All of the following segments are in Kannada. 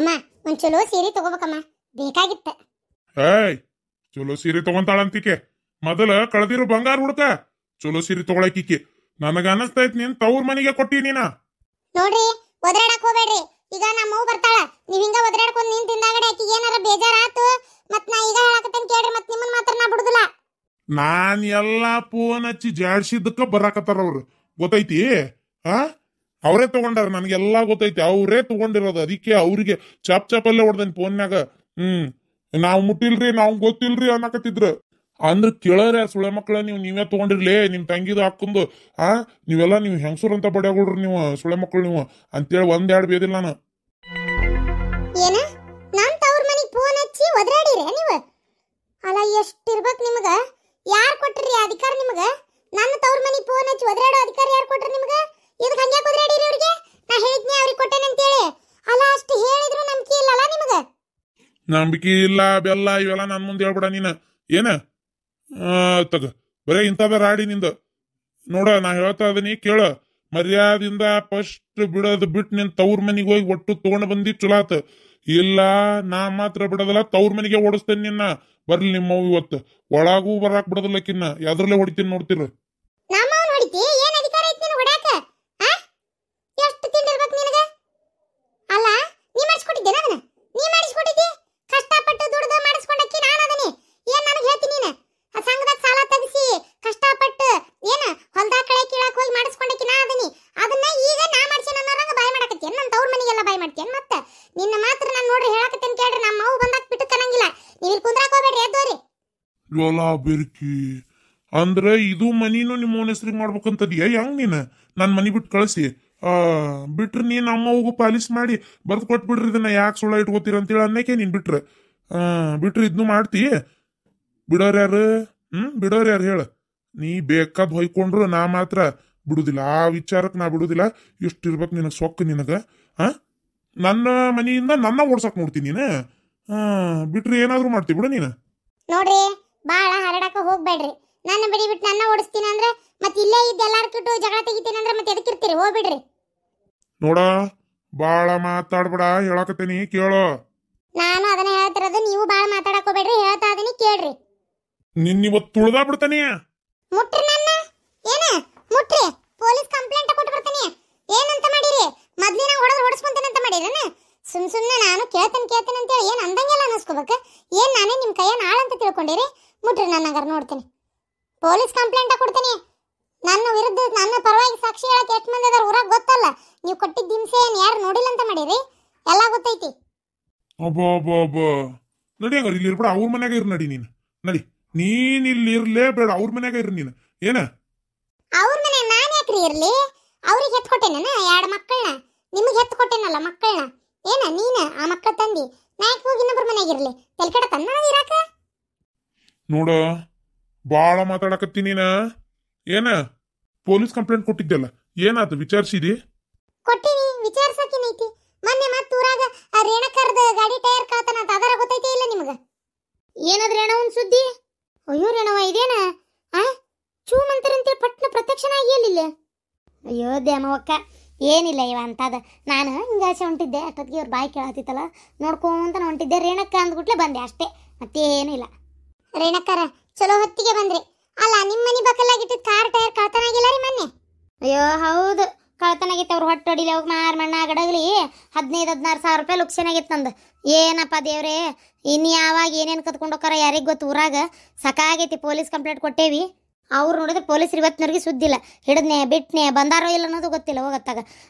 ಅಮ್ಮ ಒಂದ್ ಚಲೋ ಸೀರೆ ತಗೋಬೇಕಮ್ಮ, ಬೇಕಾಗಿತ್ತ. ಏಯ್, ಚಲೋ ಸೀರೆ ತಗೊಂತಾಳಂತಿಕೆ. ಮೊದಲ ಕಳೆದಿರೋ ಬಂಗಾರ ಹುಡ್ಕ ಚಲೋ ಸೀರೆ ತಗೊಳಕಿಕ್ಕೆ. ನನಗ ಅನಸ್ತೈತ್ ನೀನ್ ತವ್ರ ಮನೆಗೆ ಕೊಟ್ಟಿ ನೀನ. ನೋಡ್ರಿ, ಒದರಾಡಕ್ ಹೋಗ್ಬೇಡ್ರಿ. ಈಗ ನಮ್ಮ ಅವ್ವ ಬರ್ತಾಳ, ನೀವ್ ಹಿಂಗ ಒದರಾಡ್ಕೊಂಡ್ ನಿನ್ ತಿಂದಾಗಡೆ ಆಕಿಗೆ ಏನಾರ ಬೇಜಾರಾತು ಮತ್ ನಾ ಈಗ ಹೇಳಾಕತ್ತೇನ್ ಕೇಳ್ರಿ, ಮತ್ ನಿಮ್ಮನ್ ಮಾತ್ರ ನಾ ಬಿಡುದಿಲ್ಲ. ನಾನ್ ಎಲ್ಲಾ ಫೋನ್ ಹಚ್ಚಿ ಜಾಡ್ಸಿದ್ದಕ್ಕ ಬರಾಕತ್ತಾರ ಅವ್ರು, ಗೊತ್ತೈತಿ? ಅವರೇ ತಗೊಂಡಾರ, ನನ್ಗೆಲ್ಲಾ ಗೊತ್ತೈತಿ. ಅವರೇ ತಗೊಂಡಿರೋದು, ಅದಕ್ಕೆ ಅವ್ರಿಗೆ ಚಾಪ್ ಚಾಪಲ್ಲೇ ಹೊಡ್ದೇನ್ ಫೋನ್ಯಾಗ. ನಾವ್ ಮುಟ್ಟಿಲ್ರಿ, ನಾವ್ ಗೊತ್ತಿಲ್ರಿ ಅನ್ನಕತ್ತಿದ್ರ. ಅಂದ್ರ ಕೇಳಾರ ಸುಳೆ ಮಕ್ಕಳ, ನೀವೇ ತಗೊಂಡಿರ್ಲಿ ನಿಮ್ ತಂಗಿದ ಹಾಕಂದು. ನೀವೆಲ್ಲಾ ನೀವು ಹೆಂಗಸೂರ್ ಅಂತ ಬಡ್ಯಾಗೊಡ್ರಿ ನೀವು, ಸುಳೆ ಮಕ್ಕಳು ನೀವು ಅಂತೇಳಿ ಒಂದೆರಡು ಬೇದಿಲ್ಲ ನಾನು. ಏನ ನಮ್ ತವ್ರ ಮನಿಗ್ ಫೋನ್ ಹಚ್ಚಿ ಒದರಾಡಿರ ನೀವು? ಅಲ್ಲ, ಎಷ್ಟಿರ್ಬೇಕ್ ನಿಮಗ? ಯಾರ್ ಕೊಟ್ರಿ ಅಧಿಕಾರ ನಿಮಗ? ನನ್ನ ತವ್ರ ಮನಿಗ್ ಫೋನ್ ಹಚ್ಚಿ ಒದರಾಡೋ ಅಧಿಕಾರ ಯಾರ್ ಕೊಟ್ರಿ ನಿಮಗ? ಇದಕ್ಕೆ ಹಂಗ್ಯಾಕ್ ಒದರಾಡಿರಿ ಅವ್ರಿಗೆ? ನಾ ಹೇಳಿದ್ನಿ ಅವ್ರಿಗೆ ಕೊಟ್ಟೇನೆ ಅಂತೇಳಿ. ಅಲ್ಲ, ಅಷ್ಟು ಹೇಳಿದ್ರು ನಂಬಿಕೆ ಇಲ್ಲಲ್ಲ ನಿಮಗ? ನಂಬಿಕೆ ಇಲ್ಲ ಬೆಲ್ಲ ಇವೆಲ್ಲ ನನ್ ಮುಂದೆ ಹೇಳ್ಬಿಡ ನೀನ. ಏನ ತಗ ಬರೇ ಇಂಥದ ರಾಡಿ ನಿಂದ. ನೋಡ, ನಾ ಹೇಳ್ತಾ ಇದೀನಿ ಕೇಳ, ಮರ್ಯಾದಿಂದ ಫಸ್ಟ್ ಬಿಡೋದು ಬಿಟ್ಟು ನಿನ್ ತವ್ರ ಮನಿಗೆ ಹೋಗಿ ಒಟ್ಟು ತಗೊಂಡ್ ಬಂದಿ ಚುಲಾತ್. ಇಲ್ಲ ನಾ ಮಾತ್ರ ಬಿಡೋದಲ್ಲ, ತವ್ರ ಮನಿಗೆ ಓಡಿಸ್ತೇನೆ ನಿನ್ನ. ಬರ್ಲಿ ನಿಮ್ಮವ್ ಇವತ್ತು ಒಳಗೂ ಬರಾಕ್ ಬಿಡೋದಿಲ್ಲಕ್ಕಿನ್ನ, ಯಾವ್ದ್ರಲ್ಲೇ ಹೊಡಿತೀನಿ ನೋಡ್ತಿರ. ನಮ್ಮವನ್ ಹೊಡಿತಿ? ಏನ್ ಅಧಿಕಾರ ಐತಿ ನಿನ್ ಹೊಡ್ಯಾಕ? ಎಷ್ಟು ತಿಂದಿರ್ಬೇಕು ನಿನಗ? ಅಲ್ಲ, ನೀ ಮಾಡಿಸ್ಕೊಟ್ಟಿದ್ದೇನ ಅದನ್ನ? ನೀ ಮಾಡಿಸ್ಕೊಟ್ಟಿದ್ದಿ? ಕಷ್ಟಪಟ್ಟು ದುಡ್ದು ಮಾಡಿಸ್ಕೊಂಡಕ್ಕಿ ನಾನು ಅದನಿ. ಏನ್ ನನಗೆ ಹೇಳ್ತೀನಿ ನೀನು? ಆ ಸಂಘದಾಗ ಸಾಲ ತೆಗಿಸಿ ಕಷ್ಟಪಟ್ಟು ಏನ ಹೊಲ್ದಾಗ ಕಳೆ ಕೀಳಾಕ್ ಹೋಗಿ ಮಾಡಿಸ್ಕೊಂಡಕ್ಕಿ ನಾ ಅದನಿ. ಅದನ್ನ ಈಗ ನಾ ಮಾಡ್ಸೇನ ಅನ್ನೋರಂಗ ಬಾಯ್ ಮಾಡಕತ್ತಿ. ನನ್ನ ತವ್ರ ಮನಿಗೆಲ್ಲ ಬಾಯ್ ಮಾಡ್ತೇನ್? ಮತ್ತೆ ನಿನ್ನ ಮಾತ್ರ ನಾನು ನೋಡ್ರಿ ಹೇಳಕತ್ತೇನ್ ಕೇಳ್ರಿ. ನಮ್ಮ ಮಾವು ಬಂದಾಕ್ ಬಿಟ್ಟು ಕನಂಗಿಲ್ಲ. ನೀವು ಇಲ್ಲಿ ಕುಂದ್ರಾಕ್ ಹೋಗ್ಬೇಡ್ರಿ, ಎದ್ದೋರಿ. ಲೋಲಾ ಬೆರ್ಕಿ ಅಂದ್ರೆ ಇದು ಮನಿನೂ ನಿಮ್ಮ ಓನ್ ಹೆಸ್ರಿಗೆ ಮಾಡ್ಬೇಕಂತದ್ಯಾ? ಹೆಂಗ್ ನೀನ್ ನನ್ ಮನಿ ಬಿಟ್ಟು ಕಳಿಸಿ ಬಿಟ್ರಿ ನೀನ್ ಅಮ್ಮವ್ಗೂ ಪಾಲಿಸ್ ಮಾಡಿ ಬರ್ದು ಕೊಟ್ಬಿಡ್ರಿ, ಇದನ್ನ ಯಾಕೆ ಸುಳ್ಳ ಇಟ್ಕೋತೀರ ಅಂತೇಳಿ ಅನ್ನಕ್ಕೆ ನೀನ್ ಬಿಟ್ರಿ ಇದನ್ನು ಮಾಡ್ತಿ. ಬಿಡೋರ್ ಯಾರು? ಬಿಡೋರ್ ಯಾರು ಹೇಳ? ನೀ ಬೇಕಾದ್ ಹೊಯ್ಕೊಂಡ್ರು ನಾ ಮಾತ್ರ ಬಿಡುದಿಲ್ಲ. ಆ ವಿಚಾರಕ್ಕೆ ನಾ ಬಿಡುದಿಲ್ಲ. ಇಷ್ಟಿರ್ಬೇಕು ನಿನಗ್ ಸೊಕ್ಕ ನಿನಗ. ನನ್ನ ಮನಿಯಿಂದ ನನ್ನ ಓಡ್ಸಕ್ ನೋಡ್ತೀನಿ ನೀನು. ಬಿಟ್ರಿ ಏನಾದ್ರು ಮಾಡ್ತಿ ಬಿಡು ನೀನು. ನೋಡ್ರಿ, ಬಾಳ ಹರಡಕ ಹೋಗ್ಬೇಡ್ರಿ. ನನ್ನ ಬಿಡಿ ಬಿಟ್ಟು ನನ್ನ ಓಡಿಸ್ತೀನಿ ಅಂದ್ರೆ ಮತ್ತೆ ಇಲ್ಲೇ ಇದ್ದ ಎಲ್ಲಾರ ಕಿಟ್ಟು ಜಗಳ ತೆಗಿತೀನಿ ಅಂದ್ರೆ ಮತ್ತೆ ಎದಕ್ಕಿರ್ತೀರಿ? ಹೋಗ್ಬಿಡ್ರಿ. ನೋಡ, ಬಾಳ ಮಾತಾಡ್ಬೇಡ, ಹೇಳಕತ್ತೇನಿ ಕೇಳೋ. ನಾನು ಅದನ್ನ ಹೇಳ್ತಿರೋದು, ನೀವು ಬಾಳ ಮಾತಾಡಕ್ ಹೋಗ್ಬೇಡ್ರಿ, ಹೇಳ್ತಾ ಇದೀನಿ ಕೇಳ್ರಿ. ನಿನ್ನಿವತ್ತು ತುಳ್ದಾ ಬಿಡ್ತಾನೆ. ಮುಟ್ರಿ ನನ್ನ. ಏನ ಮುಟ್ರಿ? ಪೊಲೀಸ್ ಕಂಪ್ಲೇಂಟ್ ಕೊಟ್ಟು ಬರ್ತೀನಿ. ಏನಂತ ಮಾಡಿರಿ? ಮೊದ್ಲಿನ ಹೊಡೆದ್ರೆ ಹೊಡಿಸ್ಕೊಂತೇನೆ ಅಂತ ಮಾಡಿರೇನ? ಸುಮ್ನೆ ನಾನು ಕೇಳ್ತೇನೆ ಅಂತೇಳಿ ಏನ್ ಅಂದಂಗೆಲ್ಲ ಅನ್ನಿಸ್ಕೋಬೇಕು. ಏನ್ ನಾನೇ ನಿಮ್ ಕೈಯನ್ನ ಆಳಂತ ತಿಳ್ಕೊಂಡಿರಿ? ಮುಟ್ರಿ ನನ್ನಗಾರ ನೋಡ್ತೀನಿ. ಪೊಲೀಸ್ ಕಂಪ್ಲೇಂಟ್ ಕೊಡ್ತೀನಿ. ನನ್ನ ವಿರುದ್ಧ ನನ್ನ ಪರವಾಗಿ ಸಾಕ್ಷಿ ಹೇಳಕ್ ಎಷ್ಟು ಮಂದಿ ಅದಾರ ಊರಾಗ ಗೊತ್ತಲ್ಲ. ನೀವು ಕೊಟ್ಟಿದ್ದ ಹಿಂಸೆ ಏನ್ ಯಾರು ನೋಡಿಲ್ಲ ಅಂತ ಮಾಡಿರಿ? ಎಲ್ಲ ಗೊತ್ತೈತಿ. ನಡಿ, ಹಂಗಾರ ಇಲ್ಲಿ ಇರ್ಬೇಡ, ಅವ್ರ ಮನ್ಯಾಗ ಇರ್. ನಡಿ ನೀನ್ ನಡಿ. ನೀನ್ ಇಲ್ಲಿ ಇರ್ಲೇ ಬೇಡ, ಅವ್ರ ಮನ್ಯಾಗ ಇರ್ ನೀನ್. ಏನ ಅವ್ರ ಮನೆ ನಾನ್ ಯಾಕ್ರಿ ಇರ್ಲಿ? ಅವ್ರಿಗೆ ಹೆತ್ ಕೊಟ್ಟೇನ 2 ಮಕ್ಕಳನ್ನ? ನಿಮಗೆ ಹೆತ್ ಕೊಟ್ಟೇನಲ್ಲ ಮಕ್ಕಳನ್ನ. ಏನ ನೀನ ಆ ಮಕ್ಕಳ ತಂದಿ? ನಾಯಕ್ ಹೋಗಿ ಇನ್ನೊಬ್ರ ಮನ್ಯಾಗ ಇರ್ಲಿ? ತೆಲ್ಕಡ ತನ್ನ ಇರಾಕ? ನೋಡ, ಬಾಳ ಮಾತಾಡಕತ್ತಿ ನೀನ. ಏನ ಪೊಲೀಸ್ ಕಂಪ್ಲೇಂಟ್ ಕೊಟ್ಟಿದ್ದಲ್ಲ, ಏನಾಯ್ತು ವಿಚಾರಿಸಿದಿ? ಕೊಟ್ಟಿನಿ, ವಿಚಾರಿಸಕೇನೈತಿ? ಮೊನ್ನೆ ಮತ್ತೆ ಊರಾಗ ಆ ರೇಣಕರ್ದ ಗಾಡಿ ಟೈರ್ ಕಳ್ತನ ಅಂತ ಅದರ ಗೊತ್ತೈತಿ ಇಲ್ಲ ನಿಮಗ? ಏನದ ರೇಣವನ್ ಸುದ್ದಿ? ಅಯ್ಯೋ ರೇಣವ, ಇದೇನ ಚೂ ಮಂತರಂತೆ ಪಟ್ನ ಪ್ರತ್ಯಕ್ಷನ ಆಗಿಲ್ಲ. ಅಯ್ಯೋ ದ್ಯಾಮವಕ್ಕ, ಏನಿಲ್ಲ ಇವ ಅಂತದ. ನಾನು ಹಿಂಗಾಸೆ ಹೊಂಟಿದ್ದೆ, ಅಷ್ಟೊತ್ತಿಗೆ ಇವ್ರ ಬಾಯಿ ಕೇಳತ್ತಿತ್ತಲ್ಲ, ನೋಡ್ಕೊಂತ ಹೊಂಟಿದ್ದೆ. ರೇಣಕ್ಕ ಅಂದ್ಬಿಟ್ಲೆ ಬಂದೆ ಅಷ್ಟೇ, ಮತ್ತೇನು ಇಲ್ಲ. ರೇಣಕ್ಕರ ಚಲೋ ಹೊತ್ತಿಗೆ ಬಂದ್ರಿ. ಅಲ್ಲ, ನಿಮ್ಮ ಮನಿ ಬಕಲಾಗಿಟ್ಟಿದ್ ಕಾರ್ ಟೈರ್ ಕಳ್ತನ ಆಗಿಲ್ಲ ರೀ ಮೊನ್ನೆ? ಅಯ್ಯೋ ಹೌದು, ಕಳ್ತನಾಗಿತ್ತು. ಅವ್ರು ಹೊಟ್ಟೆ ಹೊಡಿಲಿ ಹೋಗಿ ಮಣ್ಣ ಗಡಗಲಿ 15-16 ಸಾವಿರ ರೂಪಾಯಿ ಲುಕ್ಸನಾಗಿತ್ತು ನಂದು. ಏನಪ್ಪ ದೇವ್ರೇ, ಇನ್ನು ಯಾವಾಗ ಏನೇನು ಕತ್ಕೊಂಡು ಹೋಗಾರ ಯಾರಿಗೆ ಗೊತ್ತು. ಊರಾಗ ಸಾಕಾಗೈತಿ. Police complaint ಕೊಟ್ಟೇವಿ. ಅವ್ರು ನೋಡಿದ್ರೆ ಪೊಲೀಸರು ಇವತ್ತಿನವ್ರಿಗೆ ಸುದ್ದಿಲ್ಲ. ಹಿಡಿದ್ನೆ ಬಿಟ್ನೆ ಬಂದಾರೋ ಇಲ್ಲ ಅನ್ನೋದು ಗೊತ್ತಿಲ್ಲ. ಹೋಗತ್ತಾಗ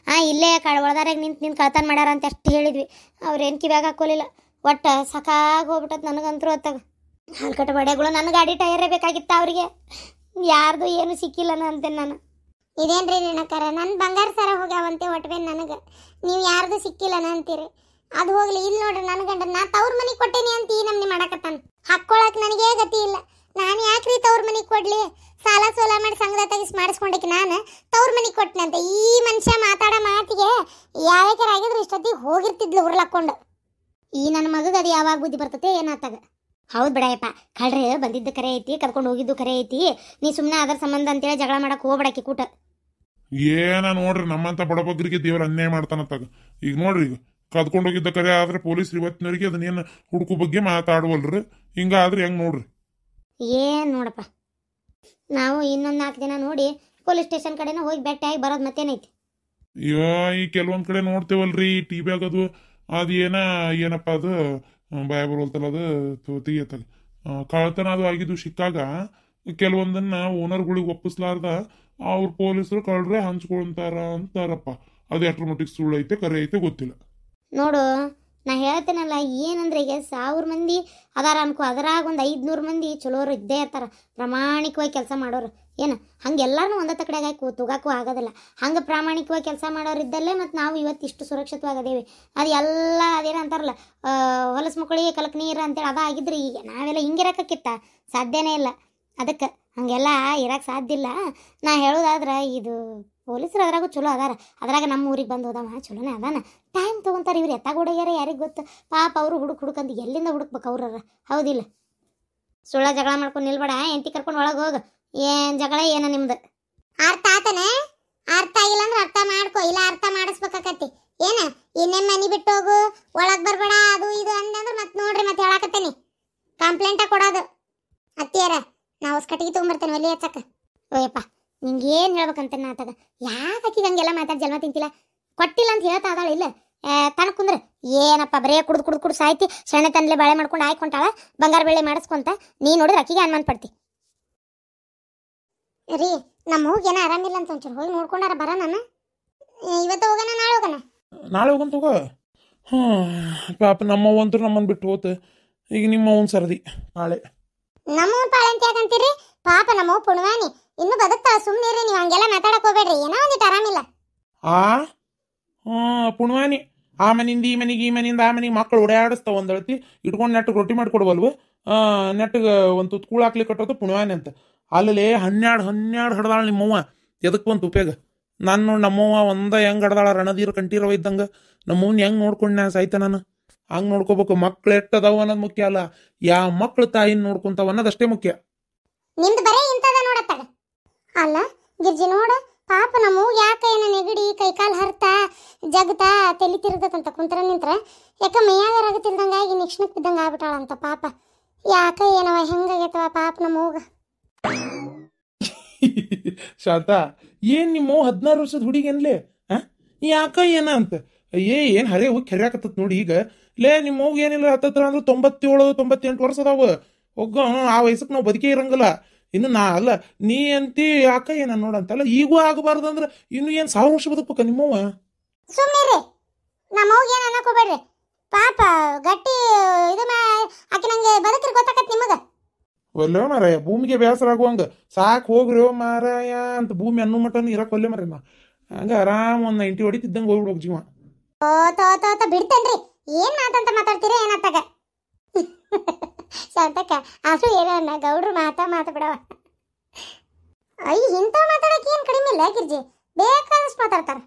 ಇಲ್ಲೇ ಒಳದಾರಾಗ ನಿಂತು ಕಳ್ತನ ಮಾಡ್ಯಾರ ಅಂತ ಅಷ್ಟು ಹೇಳಿದ್ವಿ. ಅವ್ರೇನು ಕಿವ್ಯಾಗ ಹಾಕೋಲಿಲ್ಲ. ಒಟ್ಟು ಸಾಕಾಗಿ ಹೋಗ್ಬಿಟ್ಟದ್ ನನಗಂತರೂ ಹೊತ್ತಾಗ. ಹಾಲ್ಕಟ್ಟ ಬಡೆಗಳು ನನ್ನ ಗಾಡಿ ಟೈರೇ ಬೇಕಾಗಿತ್ತ ಅವ್ರಿಗೆ. ಯಾರ್ದು ಏನು ಸಿಕ್ಕಿಲ್ಲ ಅಂತೇನೆ ನಾನು. ಇದೇನ್ರಿ ರೇಣಕರ, ನನ್ನ ಬಂಗಾರ ಸರ ಹೋಗ್ಯಾವಂತೆ ಒಟ್ಬೇನ್ ನನಗೆ. ನೀವು ಯಾರ್ದು ಸಿಕ್ಕಿಲ್ಲ ಅಂತೀರಿ. ಅದು ಹೋಗ್ಲಿ, ಇಲ್ಲಿ ನೋಡ್ರಿ ನನ್ನ ಗಂಡ ನಾ ತವ್ರ ಮನೆಗೆ ಕೊಟ್ಟೇನಿ ಅಂತ ಈ ನಮ್ನಿ ಮಾಡಕತ್ತಾನ. ಹಾಕ್ಕೊಳಕ್ ನನಗೇ ಗತಿ ಇಲ್ಲ. ನಾನು ಯಾಕ್ರಿ ತವ್ರ ಮನೆಗೆ ಕೊಡ್ಲಿ? ಸಾಲ ಸೋಲ ಮಾಡಿ ಸಂಘದ ತೆಗಿಸಿ ಮಾಡಿಸ್ಕೊಂಡಕ್ಕೆ ನಾನು ತವ್ರ ಮನೆಗೆ ಕೊಟ್ಟನಂತೆ. ಈ ಮನುಷ್ಯ ಮಾತಾಡೋ ಮಾತಿಗೆ ಯಾವ್ಯಾಕಾರ ಆಗಿದ್ರು ಇಷ್ಟೊತ್ತಿಗೆ ಹೋಗಿರ್ತಿದ್ಲು ಉರ್ಲಾಕೊಂಡು. ಈ ನನ್ನ ಮಗಗೆ ಅದು ಯಾವಾಗ ಬುದ್ಧಿ ಬರ್ತತೆ ಏನಾತಾಗ? ಹೌದು ಬಿಡಯಪ್ಪ, ಕಳ್ರೆ ಬಂದಿದ್ದು ಕರೆ ಐತಿ, ಕರ್ಕೊಂಡು ಹೋಗಿದ್ದು ಕರೆ ಐತಿ. ನೀ ಸುಮ್ಮನೆ ಅದರ ಸಂಬಂಧ ಅಂತೇಳಿ ಜಗಳ ಮಾಡಕ್ ಹೋಗ್ಬಿಡಕ್ಕೆ ಕೂಟ. ಏನ ನೋಡ್ರಿ, ನಮ್ಮಂತ ಬಡಬಗ್ರಿಗೆ ದೇವ್ರ ಅನ್ಯಾಯ ಮಾಡ್ತಾನತ್ತಾಗ. ಈಗ ನೋಡ್ರಿ, ಈಗ ಕದ್ಕೊಂಡೋಗಿದ್ದ ಕರೆ ಆದ್ರೆ ಪೊಲೀಸ್ ಇವತ್ತಿನವರೆಗೆ ಅದನ್ನೇನು ಹುಡುಕು ಬಗ್ಗೆ ಮಾತಾಡುವಲ್ರಿ. ಹಿಂಗಾದ್ರೆ ಹೆಂಗ್ ನೋಡ್ರಿ. ಏನ್ ನೋಡಪ್ಪ, ನಾವು ಇನ್ನೊಂದು 4 ದಿನ ನೋಡಿ ಪೊಲೀಸ್ ಸ್ಟೇಷನ್ ಕಡೆನ ಹೋಗಿ ಭೇಟಿಯಾಗಿ ಬರೋದು ಮತ್ತೇನೈತಿ. ಅಯ್ಯೋ ಈ ಕೆಲವೊಂದ್ ಕಡೆ ನೋಡ್ತೇವಲ್ರಿ ಟಿವಿಯಾಗ ಅದು ಏನಪ್ಪ ಅದು ಬಾಯ ಬರೋಲ್ತಲ್ಲ ಅದು ತೆಗಿಯತ್ತಲ್ಲ ಕಳ್ತನ ಅದು ಆಗಿದ್ದು ಸಿಕ್ಕಾಗ ಕೆಲವೊಂದನ್ನ ಓನರ್ಗಳಿಗೆ ಒಪ್ಪಿಸ್ಲಾರ್ದ ಅವ್ರ ಪೊಲೀಸರು ಕಳ್ರೆ ಹಂಚ್ಕೊಂತಾರ ಅಂತಾರಪ್ಪ. ಅದು ಎಷ್ಟ್ರ ಮಟ್ಟಿಗೆ ಸುಳ್ಳು ಐತೆ ಕರೆ ಐತೆ ಗೊತ್ತಿಲ್ಲ. ನೋಡು, ನಾ ಹೇಳ್ತೇನಲ್ಲ, ಏನಂದ್ರೆ ಈಗ 1000 ಮಂದಿ ಅದಾರ ಅನ್ಕೋ, ಅದರಾಗ ಒಂದು 500 ಮಂದಿ ಚಲೋರು ಇದ್ದೇ ಇರ್ತಾರ, ಪ್ರಾಮಾಣಿಕವಾಗಿ ಕೆಲಸ ಮಾಡೋರು. ಏನು ಹಂಗೆಲ್ಲಾರು ಒಂದತ್ತ ಕಡೆಗೆ ತೂಗಾಕು ಆಗೋದಿಲ್ಲ. ಹಂಗೆ ಪ್ರಾಮಾಣಿಕವಾಗಿ ಕೆಲಸ ಮಾಡೋರು ಇದ್ದಲ್ಲೇ ಮತ್ತು ನಾವು ಇವತ್ತು ಇಷ್ಟು ಸುರಕ್ಷಿತವಾಗದೇವಿ. ಅದು ಎಲ್ಲ ಅದೇನ ಅಂತಾರಲ್ಲ, ಹೊಲಸು ಮಕ್ಕಳಿಗೆ ಕಲಕ್ ನೀರು ಅಂತೇಳಿ ಅದಾಗಿದ್ರೆ ಈಗ ನಾವೆಲ್ಲ ಹಿಂಗಿರಕ್ಕಿತ್ತ ಸಾಧ್ಯನೇ ಇಲ್ಲ. ಅದಕ್ಕೆ ಹಾಗೆಲ್ಲ ಇರಕ್ಕೆ ಸಾಧ್ಯ ಇಲ್ಲ. ನಾ ಹೇಳೋದಾದ್ರೆ ಇದು ಪೊಲೀಸರು ಅದ್ರಾಗೂ ಚಲೋ ಅದಾರ. ಅದ್ರಾಗ ನಮ್ಮ ಊರಿಗೆ ಬಂದು ಹೋದವ ಚಲೋನೇ ಅದಾನ. ಟೈಮ್ ತೊಗೊಂತಾರೆ ಇವ್ರು, ಎತ್ತಾಗೋಡ್ಯಾರ ಯಾರಿಗೆ ಗೊತ್ತು ಪಾಪ. ಅವರು ಹುಡುಕಂದು ಎಲ್ಲಿಂದ ಹುಡುಕ್ಬೇಕು ಅವ್ರರ, ಹೌದಿಲ್ಲ? ಸುಳ್ಳ ಜಗಳ ಮಾಡ್ಕೊಂಡು ನಿಲ್ಬೇಡ, ಎಂತಿ ಕರ್ಕೊಂಡು ಒಳಗೆ ಹೋಗು. ಏನು ಜಗಳ ಏನ ನಿಮ್ದು? ಅರ್ಥ ಆತನ? ಅರ್ಥ ಆಗಿಲ್ಲ ಅಂದ್ರೆ ಅರ್ಥ ಮಾಡ್ಕೊ, ಇಲ್ಲ ಅರ್ಥ ಮಾಡಿಸ್ಬೇಕಾಕತಿ. ಏನ ಇನ್ನೇನು ಮನೆ ಬಿಟ್ಟು ಹೋಗು, ಒಳಗೆ ಬರ್ಬೇಡ, ಅದು ಇದು ಅಂದ್ರೆ ಮತ್ತೆ ನೋಡ್ರಿ ಮತ್ತೆ ಹೇಳಾಕತ್ತೇನಿ, ಕಂಪ್ಲೇಂಟ ಕೊಡೋದು. ಅತ್ತಿಯಾರ ನಾವು ಕಟ್ಟಿಗೆ ತೊಗೊಂಬರ್ತೇನೆ ಒಲಿ ಹಚ್ಚಕ್ಕ. ಓಯಪ್ಪ ನಿಂಗೆ ಏನು ಹೇಳ್ಬೇಕಂತ ನಾಟಕ, ಯಾಕೆ ಆಕಿಗೆ ಹಂಗೆಲ್ಲ ಮಾತಾಡಿ ಜನ್ಮ ತಿಂತಿಲ್ಲ? ಕೊಟ್ಟಿಲ್ಲ ಅಂತ ಹೇಳ್ತಾ ಅದಾಳ ಇಲ್ಲ ತನಕ ಕುಂದ್ರೆ ಏನಪ್ಪ ಬರೇ ಕುಡ್ದು ಸಾಯ್ತಿ. ಶರಣೆ ತನ್ಲೆ ಬಾಳೆ ಮಾಡ್ಕೊಂಡು ಆಯ್ಕೊಂಟಾಳ, ಬಂಗಾರ ಬೆಳೆ ಮಾಡಿಸ್ಕೊಂತ. ನೀ ನೋಡಿದ್ರೆ ಅಕ್ಕಿಗೆ ಅನುಮಾನ ಪಡ್ತಿ. ರೀ ನಮ್ಮ ಹೋಗೇನ ಆರಾಮಿಲ್ಲ ಅಂತ ಒಂಚೂರು ಹೋಗಿ ನೋಡ್ಕೊಂಡಾರ ಬರ. ನಾನು ಇವತ್ತು ಹೋಗೋಣ, ನಾಳೆ ಹೋಗಂತ ತಗೋ. ಪಾಪ ನಮ್ಮವಂತೂ ನಮ್ಮನ್ನು ಬಿಟ್ಟು ಹೋತು. ಈಗ ನಿಮ್ಮವನ್ ಸರ್ದಿ ನಾಳೆ. ನಮ್ಮವ್ವ ಪಾಳೆ ಅಂತ ಯಾಕಂತೀರಿ? ಪಾಪ ನಮ್ಮವ್ವ ಪುಣ್ವಾನಿ ಇನ್ನು ಬದುಕ್ತಾಳ. ಸುಮ್ಮನಿರಿ, ನೀವು ಹಂಗೆಲ್ಲ ಮಾತಾಡಕ್ ಹೋಗ್ಬೇಡ್ರಿ. ಏನೋ ಒಂದಿಟ್ಟು ಆರಾಮಿಲ್ಲ. ಪುಣ್ವಾನಿ ಆ ಮನಿಂದ ಈ ಮನೆಗೆ, ಈ ಮನೆಯಿಂದ ಆ ಮನೆಗೆ ಮಕ್ಕಳು ಓಡಾಡಿಸ್ತಾವ. ಒಂದಳತಿ ಇಟ್ಕೊಂಡು ನೆಟ್ಟಿಗೆ ರೊಟ್ಟಿ ಮಾಡಿಕೊಡ್ವಲ್ವ, ನೆಟ್ಟಿಗೆ ಒಂದು ತುತ್ತು ಕೂಳು ಹಾಕ್ಲಿಕ್ಕೆ ಕಟ್ಟೋದು ಪುಣ್ವಾನಿ ಅಂತ. ಅಲ್ಲಿ 12 ಹಡ್ದಾಳ ನಿಮ್ಮವ್ವ. ಎದಕ್ಕೆ ಬಂತು ಉಪಯೋಗ? ನಾನು ನೋಡಿ ನಮ್ಮವ್ವ ಹೆಂಗೆ ಹಡ್ದಾಳ, ರಣದೀರು ಕಂಠೀರವ ಇದ್ದಂಗೆ. ನಮ್ಮವ್ನ ಹೆಂಗೆ ನೋಡ್ಕೊಂಡು ನಾನು ಸಾಯ್ತ ನಾನು ಹಂಗೆ ನೋಡ್ಕೋಬೇಕು. ಮಕ್ಳು ಎಟ್ಟದಾವ ಅನ್ನೋದು ಮುಖ್ಯ ಅಲ್ಲ, ಯಾವ ಮಕ್ಳು ತಾಯಿನ ನೋಡ್ಕೊಂತಾವ ಅನ್ನೋದಷ್ಟೇ ಮುಖ್ಯ. ನಿಮ್ದು ಬರೇ ಇಂಥದ ನೋಡತ್ತಾಗ ಅಲ್ಲ ಗಿರ್ಜಿ. ನೋಡು ಪಾಪ ನಮ್ಮ ಯಾಕೆ ಏನೋ ನೆಗಡಿ, ಕೈಕಾಲು ಹರ್ತ ಜಗತ ತಲೆ ತಿರುಗತ್ತಂತ ಕುಂತ್ರ ನಿಂತ್ರ. ಯಾಕೆ ಮೈಯಾಗ ರಗತಿಲ್ದಂಗಾಗಿ ನಿಕ್ಷಣಕ್ಕೆ ಬಿದ್ದಂಗೆ ಆಗ್ಬಿಟ್ಟಾಳಂತ ಪಾಪ. ಯಾಕೆ ಏನವ ಹೆಂಗಾಗೈತವ ಪಾಪ ನಮ್ಮ ಹೋಗ. ಶಾಂತ ಏನ್ ನಿಮ್ಮ 16 ವರ್ಷದ ಹುಡುಗೇನ್ಲೇ? ಯಾಕ ಏನ ಅಂತ ಏನ್ ಹರೇ ಹೋಗಿ ಕೆರ್ಯಾಕತ್ತ ನೋಡಿ. ಈಗ ಲೇ ನಿಮ್ಮ ಹೋಗಿ ಏನಿಲ್ಲ 10 ಅಂದ್ರೆ 97-98 ವರ್ಷ ಅದಾವ. ಒಗ್ಗ ಆ ವಯಸ್ಸಕ್ಕೆ ನಾವು ಬದುಕೇ ಇರಂಗಿಲ್ಲ. ಇನ್ನು ನಾ ಅಲ್ಲ ನೀ ಅಂತಿ ಯಾಕ ಏನ ನೋಡಂತಲ್ಲ. ಈಗೂ ಆಗಬಾರ್ದಂದ್ರ ಇನ್ನು ಏನ್ 1000 ವರ್ಷ ಬದುಕಬೇಕ ನಿಮ್ಮವ್ವ? ಸುಮ್ಮನೆ ನಮ್ಮ ಹೋಗಿ ಏನ್ ಅನ್ನಕೋಬೇಡ್ರಿ ಪಾಪ. ಗಟ್ಟಿ ಇದು ಆಕಿ ನಂಗೆ ಬದುಕ್ರಿ ಗೊತ್ತಾಕತ್ ನಿಮಗ. ಒಲ್ಲೆ ಮಾರಾಯ, ಭೂಮಿಗೆ ಬೇಸರ ಆಗುವಂಗ ಸಾಕು ಹೋಗ್ರಿ ಮಾರಾಯ ಅಂತ ಭೂಮಿ ಅನ್ನೋ ಮಟನ್ ಇರಕ್ ಒಲ್ಲೆ ಮಾರ. ಹಂಗ ಆರಾಮ್ ಒಂದ್ 90 ಹೊಡಿತಿದ್ದಂಗೆ ಹೋಗ್ಬಿಡೋಕ್ ಜೀವ. ಬಿಡ್ತೇನ್ರಿ. ಏನ್ ಮಾತಂತ ಮಾತಾಡ್ತೀರ ಏನತ್ತಾಗ? ಶಾಂತಕ್ಕ ಅದು ಏನನ್ನ ಗೌಡ್ರು ಮಾತ ಬಿಡವ. ಇಂಥ ಮಾತಾಡಕ್ಕೆ ಏನ್ ಕಡಿಮೆ ಇಲ್ಲ ಗಿರ್ಜಿ, ಬೇಕಾದಷ್ಟು ಮಾತಾಡ್ತಾರ.